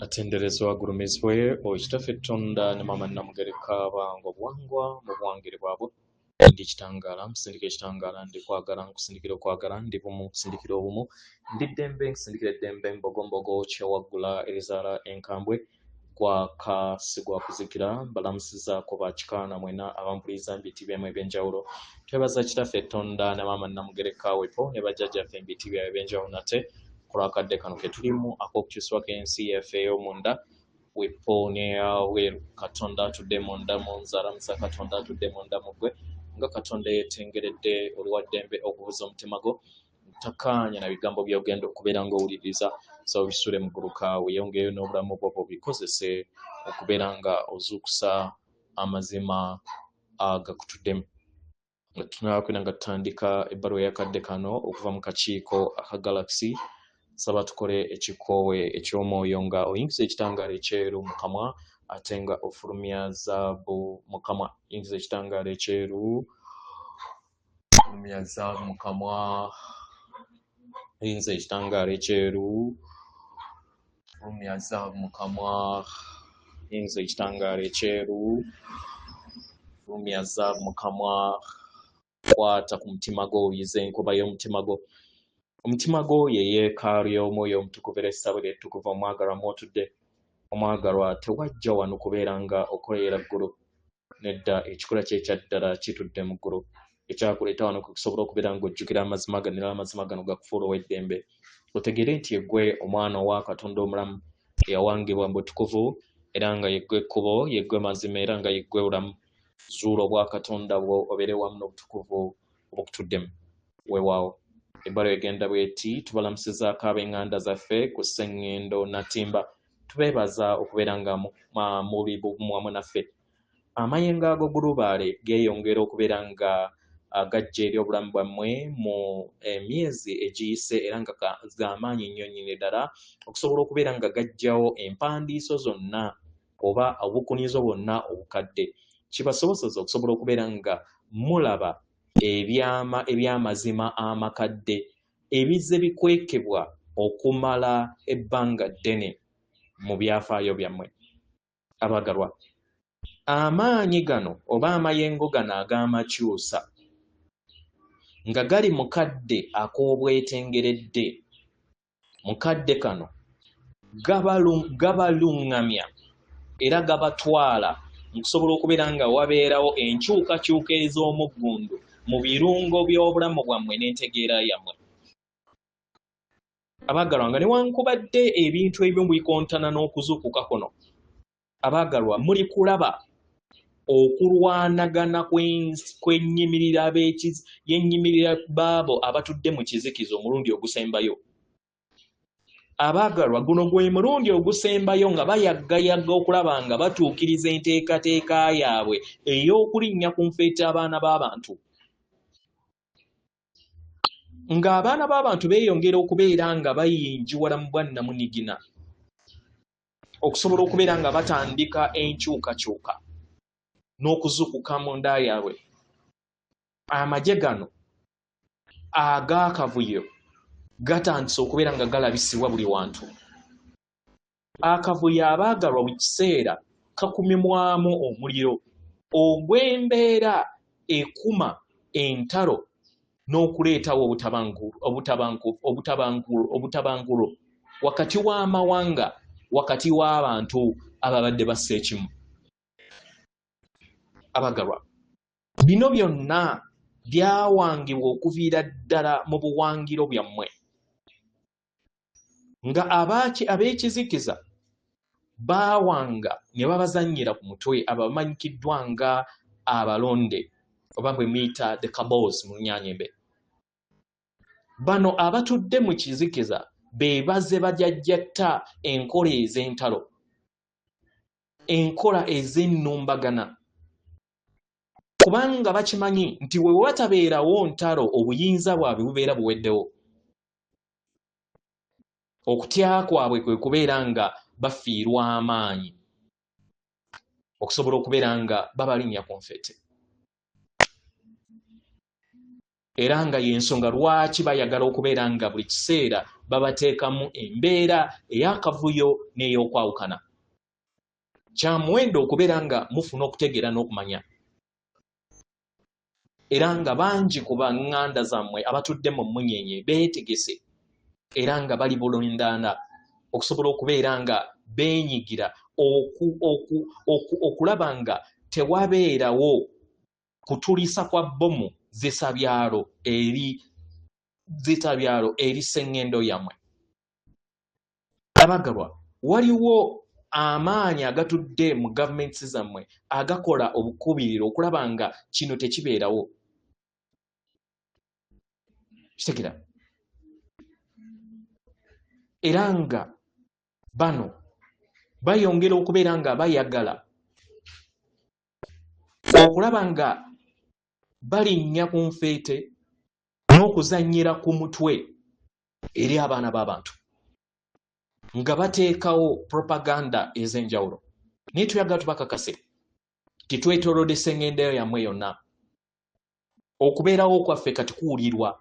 Atenderezwa agulumizibwe ekitaffe Tonda ne Maama Namugereka bango bwangwa mu buwangire bwabwe ndi kitangaala nkusindika ekitangaala ndi kwagala nkusindikira okwagala ndi bumu nkusindikira obumu ndi ddembe nkusindikira eddembe mbogombogo kyewaggula erizaala enkambwe gwaka sigwa kuzikira balamusiza ku bakikaana mwena abampuliriza mbitiibwa emu ebyenjawulo twebaza kitaffe Tonda ne Maama Namugereka wepo ne bajjajjaffe mbitiibwa ebyenjawulo nate kulakadde kano ke tulimu ak'okukyusibwako ensi yaffe ey'omunda wepo neyaweeru Katonda atudde munda mu nzaalamusa Katonda atudde munda mu ggwe nga Katonda yeetengeredde oluwaddembe okubuza omutima gwo takkaanya na bigambo by'ogenda okubeera ng'owuliriza so bisule mu gguluka weeyongeyo n'obulamu bwo bubikozese okubeera nga ozuukusa amazima agakutuddemu nga tunakwenda nga tutandika ebbaluwa y'akadde kano okuva mu kakiiko aka Galaxy saba tukole ekikoowe eky'omwoyo nga oyingiza ekitangaala ekyeru mu kamwa ate nga ofulumya zaabu mu kamwa. Yingiza ekitangaala ekyeru, ofulumya zaabu mu kamwa. Yingiza ekitangaala ekyeru, ofulumya zaabu mu kamwa. Yingiza ekitangaala ekyeru, ofulumya zaabu mu kamwa. Kwata ku mutima gwo oyize enkuba y'omutima gwo. Omutima gwo ye yeekaalu y'omwoyo omutukuvu era essabo ly'ettukuvu omwagalwa mw'otudde. Omwagalwa tewajja wano kubeera nga okolera ggulu nedda ekikola kye ekya ddala kitudde mu ggulu ekyakuleeta wano kusobola okubeera ng'ojjukira amazima gano era amazima gano gakufuula ow'eddembe otegere nti yeggwe omwana owa Katonda omulamu eyawangibwa mu butukuvu era nga yeggwe ekkubo yeggwe mazima era nga yeggwe bulamu zuula obwa Katonda bwo obeere wamu n'obutukuvu obukutuddemu weewaawo. Ebbaluwa egenda bw'eti tubalamusizaako ab'eŋŋanda zaffe ku Sseŋŋendo Natimba tubeebaza okubeera nga muli bumu wamu naffe. Amayengo ago gulubaale geeyongera okubeera nga gajja eri obulamu bwammwe mu emyezi egiyise era nga g'amaanyi nnyo nnyini ddala okusobola okubeera nga gajjawo empandiiso zonna oba obukunizo bwonna obukadde kibasobozesa okusobola okubeera nga mulaba ebyamazima amakadde ebizze bikwekebwa okumala ebbanga ddene mu byafaayo byammwe. Abagalwa, amaanyi gano oba amayengo gano ag'amakyusa nga gali mu kadde ak'obwetengeredde, mu kadde kano gabaluŋŋamya era gabatwala mu kusobola okubeera nga wabeerawo enkyukakyuka ez'omuggundu mu birungo by'obulamu bwammwe n'entegeera yammwe. Abaagalwa, nga newankubadde ebintu ebimu bikontana n'okuzuukuka kuno, abaagalwa muli kulaba okulwanagana y'ennyimirira baabo abatudde mu kizikiza omulundi ogusembayo. Abaagalwa, guno gwe mulundi ogusembayo nga bayaggayagga okulaba nga batuukiriza enteekateeka yaabwe ey'okulinnya ku nfeete abaana b'abantu. Ng'abaana b'abantu beeyongera okubeera nga bayinjiwala mu bwannamunigina okusobola okubeera nga batandika enkyukakyuka n'okuzukuka mu nda yaabwe. Amagye gano ag'akavuyo gatandise okubeera nga galabisibwa buli wantu. Akavuyo abaagalwa buli kiseera kakumimwamu omuliro ogw'embeera ekuma entalo n'okuleetawo obutabangulo wakati w'amawanga, wakati w'abantu ababadde bassa ekimu. Abagalwa, bino byonna byawangibwa okuviira ddala mu buwangiro byammwe nga ab'ekizikiza baawanga ne babazannyira ku mutwe abamanyikiddwa nga abalonde oba bwe muyita the cabals mu Lunyanyembe. Bano abatudde mu kizikiza be bazze bajajjatta enkola ez'entalo, enkola ez'ennumbagana, kubanga bakimanyi nti we watabeerawo ntalo obuyinza bwabwe bubeera buweddewo. Okutya kwabwe kwe kubeera nga bafiirwa amaanyi okusobola okubeera nga babalinnya ku nfeete. Era nga y'ensonga lwaki bayagala okubeera nga buli kiseera babateekamu embeera ey'akavuyo n'ey'okwawukana. Kya muwendo okubeera nga mufuna okutegeera n'okumanya. Era nga bangi ku baŋŋanda zammwe abatudde mu munyenye beetegese era nga bali bulundaana okusobola okubeera nga beenyigira okulaba nga tewabeerawo kutulisa kwa bbomu zitabyalo eri sseŋŋendo yammwe. Abagalwa, waliwo amaanyi agatudde mu gavumenti zammwe agakola obukubiriro okulaba nga kino tekibeerawo. Kitegera. Era nga bano bayongera okubeera nga bayagala okulaba nga balinnya ku nfeete n'okuzannyira ku mutwe eri abaana b'abantu nga bateekawo propaganda ez'enjawulo. Naye tuyagala tubakakase titwetoolodde sseŋŋendo yammwe yonna. Okubeerawo kwaffe kati kuwulirwa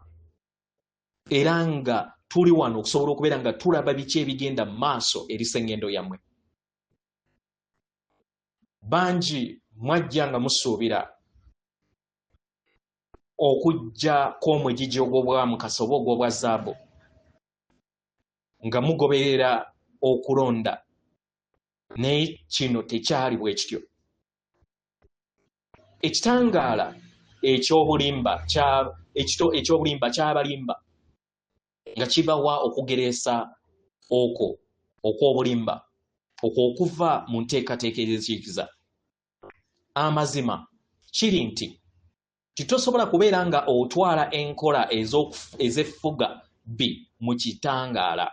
era nga tuli wano okusobola okubeera nga tulaba biki ebigenda mu maaso eri sseŋŋendo yammwe. Bangi mwajja nga musuubira okujja kw'omugigi ogw'obwamukasa oba ogw'obwa zaabu nga mugoberera okulonda, naye kino tekyali bwe kityo. Ekitangaala ekyobulimba ky'abalimba nga kibawa okugereesa okwo okw'obulimba okwo okuva mu nteekateeka ez'ekiriza. Amazima kiri nti titosobola kubeera nga otwala enkola ez'effuga bbi mu kitangaala.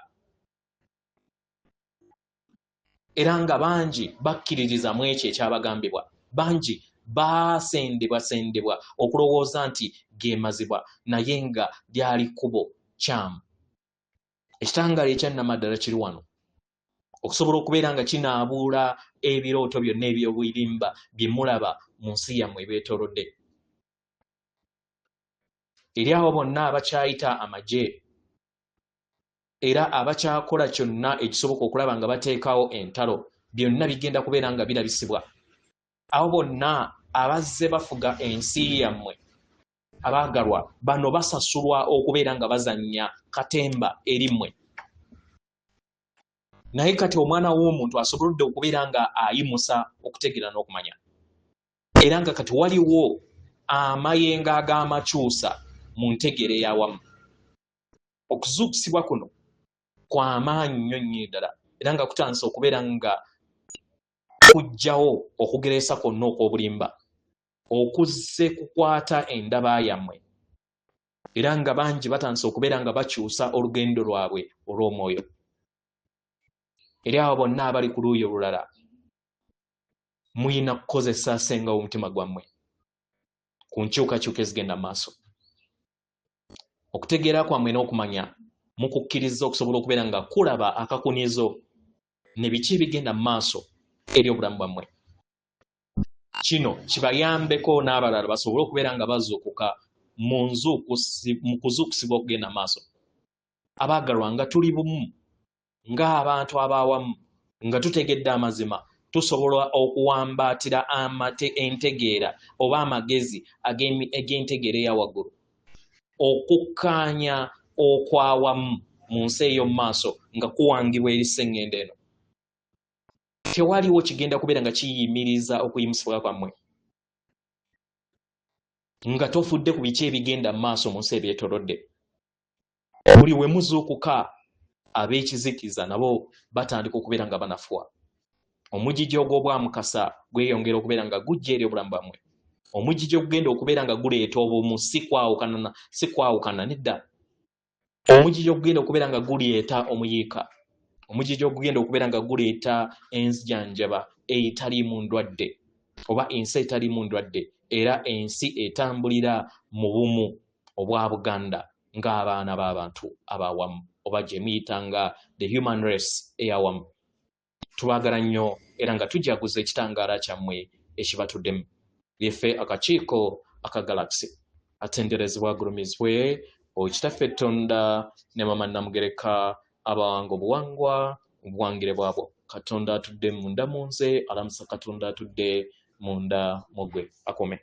Era nga bangi bakkiririza mu ekyo ekyabagambibwa. Bangi baasendebwasendebwa okulowooza nti geemazibwa naye nga lyali kkubo kyamu. Ekitangaala ekyannamaddala kiri wano okusobola okubeera nga kinaabuula ebirooto byonna eby'obulimba bye mulaba mu nsi yammwe ebeetoolodde. Eri abo bonna abakyayita amagye era abakyakola kyonna ekisoboka okulaba nga bateekawo entalo, byonna bigenda kubeera nga birabisibwa. Abo bonna abazze bafuga ensi yammwe, abaagalwa, bano basasulwa okubeera nga bazannya katemba erimmwe. Naye kati omwana w'omuntu asobolodde okubeera nga ayimusa okutegeera n'okumanya. Era nga kati waliwo amayengo ag'amakyusa mu ntegeera ey'awamu. Okuzuukusibwa kuno kw'amaanyi nnyo nnyini ddala era nga kutandise okubeera nga kuggyawo okugereesa kwonna okw'obulimba okuzze kukwata endaba yammwe era nga bangi batandise okubeera nga bakyusa olugendo lwabwe olw'omwoyo. Eri abo bonna abali ku luuyi olulala muyina kukozesa ssenga w'omutima gwammwe ku nkyukakyuka ezigenda mu maaso. Okutegeera kwammwe n'okumanya mukukkiriza okusobola okubeera nga kulaba akakunizo ne biki ebigenda mu maaso eri obulamu bwammwe. Kino kibayambeko n'abalala basobole okubeera nga bazuukuka mu kuzuukusibwa okugenda mu maaso. Abaagalwa, nga tuli bumu ng'abantu ab'awamu nga tutegedde amazima, tusobola okuwambaatira entegeera oba amagezi ag'entegeera eya waggulu, okukkaanya okwawamu mu nsi ey'omu maaso nga kuwangibwa eri sseŋŋendo eno. Tewaliwo kigenda kubeera nga kiyimiriza okuyimusibwa kwammwe nga tofudde ku biki ebigenda mu maaso mu nsi ebyetoolodde. Buli we muzuukuka ab'ekizikiza nabo batandika okubeera nga banafuwa. Omugigi ogw'obwamukasa gweyongera okubeera nga gujja eri obulamu bwammwe. Omugigi ogugenda okubeera nga guleeta obumu si kwawukana nedda. Omugigi ogugenda okubeera nga guleeta omuyiika. Omugigi ogugenda okubeera nga guleeta enzijanjaba etaliimu ndwadde oba ensi etaliimu ndwadde era ensi etambulira mu bumu obwa Buganda ng'abaana b'abantu ab'awamu oba gye muyita nga the human race ey'awamu. Tubaagala nnyo era nga tujaguza ekitangaala kyammwe ekibatuddemu. Yeffe akakiiko aka Galaxy atenderezebwa agulumizibwe Kitaffe Tonda ne Mama Namugereka abawanga obuwangwa obwangire bwabwo. Katonda atudde munda mu nze, alamusa Katonda atudde munda mu gwe. Akome.